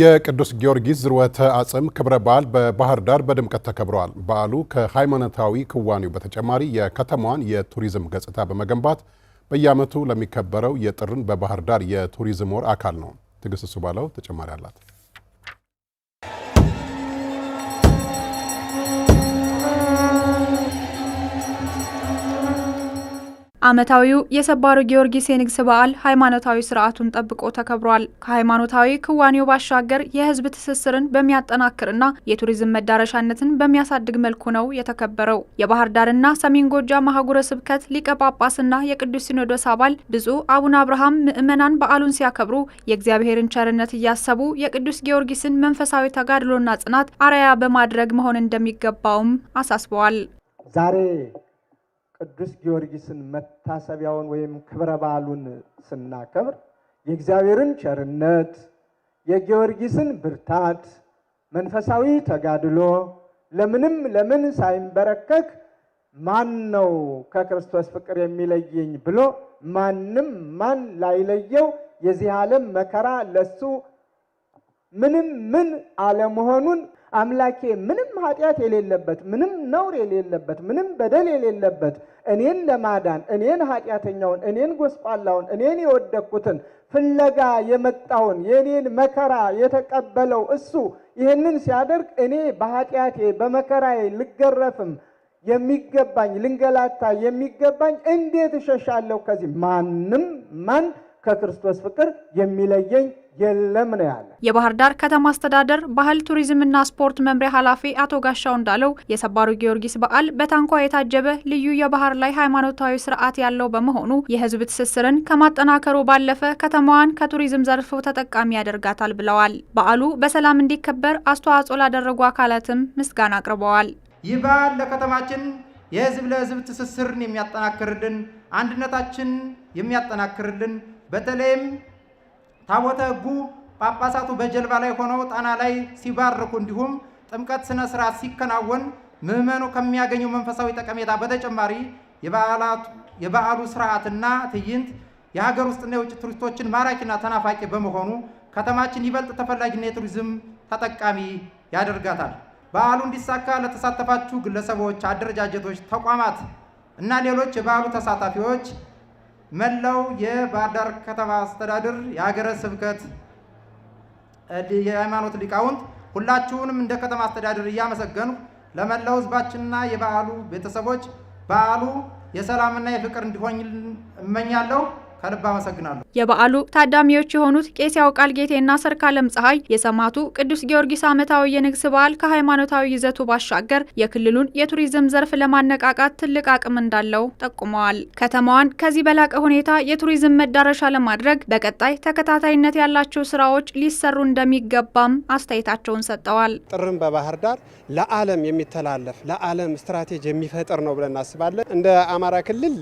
የቅዱስ ጊዮርጊስ ዝርወተ አጽም ክብረ በዓል በባህር ዳር በድምቀት ተከብሯል። በዓሉ ከሃይማኖታዊ ክዋኔው በተጨማሪ የከተማዋን የቱሪዝም ገጽታ በመገንባት በየዓመቱ ለሚከበረው የጥርን በባህር ዳር የቱሪዝም ወር አካል ነው። ትዕግስት እሱ ባለው ተጨማሪ አላት። ዓመታዊው የሰባሩ ጊዮርጊስ የንግስ በዓል ሃይማኖታዊ ስርዓቱን ጠብቆ ተከብሯል። ከሃይማኖታዊ ክዋኔው ባሻገር የህዝብ ትስስርን በሚያጠናክርና የቱሪዝም መዳረሻነትን በሚያሳድግ መልኩ ነው የተከበረው። የባህር ዳርና ሰሜን ጎጃም አህጉረ ስብከት ሊቀ ጳጳስና የቅዱስ ሲኖዶስ አባል ብፁዕ አቡነ አብርሃም ምዕመናን በዓሉን ሲያከብሩ የእግዚአብሔርን ቸርነት እያሰቡ የቅዱስ ጊዮርጊስን መንፈሳዊ ተጋድሎና ጽናት አርአያ በማድረግ መሆን እንደሚገባውም አሳስበዋል። ዛሬ ቅዱስ ጊዮርጊስን መታሰቢያውን ወይም ክብረ በዓሉን ስናከብር የእግዚአብሔርን ቸርነት፣ የጊዮርጊስን ብርታት፣ መንፈሳዊ ተጋድሎ ለምን ሳይንበረከክ ማን ነው ከክርስቶስ ፍቅር የሚለየኝ ብሎ ማን ላይለየው የዚህ ዓለም መከራ ለሱ ምን አለመሆኑን አምላኬ ምንም ኃጢአት የሌለበት ምንም ነውር የሌለበት ምንም በደል የሌለበት እኔን ለማዳን እኔን ኃጢአተኛውን እኔን ጎስቋላውን እኔን የወደኩትን ፍለጋ የመጣውን የኔን መከራ የተቀበለው እሱ ይህንን ሲያደርግ እኔ በኃጢአቴ በመከራዬ ልገረፍም የሚገባኝ ልንገላታ የሚገባኝ እንዴት እሸሻለሁ? ከዚህ ማን ከክርስቶስ ፍቅር የሚለየኝ የለም ነው ያለ። የባህር ዳር ከተማ አስተዳደር ባህል ቱሪዝምና ስፖርት መምሪያ ኃላፊ አቶ ጋሻው እንዳለው የሰባሩ ጊዮርጊስ በዓል በታንኳ የታጀበ ልዩ የባህር ላይ ሃይማኖታዊ ስርዓት ያለው በመሆኑ የህዝብ ትስስርን ከማጠናከሩ ባለፈ ከተማዋን ከቱሪዝም ዘርፍ ተጠቃሚ ያደርጋታል ብለዋል። በዓሉ በሰላም እንዲከበር አስተዋጽኦ ላደረጉ አካላትም ምስጋና አቅርበዋል። ይህ በዓል ለከተማችን የህዝብ ለህዝብ ትስስርን የሚያጠናክርልን፣ አንድነታችን የሚያጠናክርልን በተለይም ታቦተ ሕጉ ጳጳሳቱ በጀልባ ላይ ሆነው ጣና ላይ ሲባርኩ እንዲሁም ጥምቀት ስነ ስርዓት ሲከናወን ምዕመኑ ከሚያገኘው መንፈሳዊ ጠቀሜታ በተጨማሪ የበዓሉ ስርዓትና ትዕይንት የሀገር ውስጥና የውጭ ቱሪስቶችን ማራኪና ተናፋቂ በመሆኑ ከተማችን ይበልጥ ተፈላጊና የቱሪዝም ተጠቃሚ ያደርጋታል። በዓሉ እንዲሳካ ለተሳተፋችሁ ግለሰቦች፣ አደረጃጀቶች፣ ተቋማት እና ሌሎች የበዓሉ ተሳታፊዎች መላው የባህር ዳር ከተማ አስተዳደር የሀገረ ስብከት የሃይማኖት ሊቃውንት ሁላችሁንም እንደ ከተማ አስተዳደር እያመሰገንኩ ለመላው ህዝባችንና የበዓሉ ቤተሰቦች በዓሉ የሰላምና የፍቅር እንዲሆን እመኛለሁ። ከልብ አመሰግናለሁ። የበዓሉ ታዳሚዎች የሆኑት ቄስ ያውቃል ጌቴና ሰርካለም ፀሐይ የሰማዕቱ ቅዱስ ጊዮርጊስ ዓመታዊ የንግስ በዓል ከሃይማኖታዊ ይዘቱ ባሻገር የክልሉን የቱሪዝም ዘርፍ ለማነቃቃት ትልቅ አቅም እንዳለው ጠቁመዋል። ከተማዋን ከዚህ በላቀ ሁኔታ የቱሪዝም መዳረሻ ለማድረግ በቀጣይ ተከታታይነት ያላቸው ስራዎች ሊሰሩ እንደሚገባም አስተያየታቸውን ሰጥተዋል። ጥርን በባህር ዳር ለዓለም የሚተላለፍ ለዓለም ስትራቴጂ የሚፈጥር ነው ብለን እናስባለን። እንደ አማራ ክልል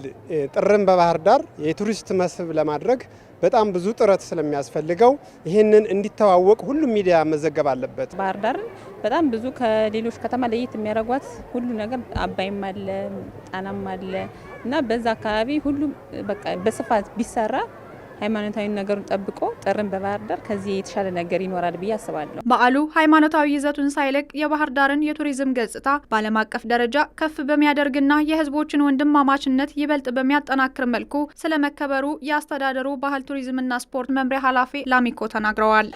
ጥርን በባህር ዳር የቱሪስት መስህብ ለማድረግ በጣም ብዙ ጥረት ስለሚያስፈልገው ይህንን እንዲተዋወቅ ሁሉም ሚዲያ መዘገብ አለበት። ባህር ዳር በጣም ብዙ ከሌሎች ከተማ ለየት የሚያደርጓት ሁሉ ነገር አባይም አለ ጣናም አለ እና በዛ አካባቢ ሁሉም በቃ በስፋት ቢሰራ ሃይማኖታዊ ነገሩን ጠብቆ ጥርን በባህር ዳር ከዚህ የተሻለ ነገር ይኖራል ብዬ አስባለሁ። በዓሉ ሃይማኖታዊ ይዘቱን ሳይለቅ የባህር ዳርን የቱሪዝም ገጽታ በዓለም አቀፍ ደረጃ ከፍ በሚያደርግና የህዝቦችን ወንድማማችነት ይበልጥ በሚያጠናክር መልኩ ስለመከበሩ የአስተዳደሩ ባህል ቱሪዝምና ስፖርት መምሪያ ኃላፊ ላሚኮ ተናግረዋል።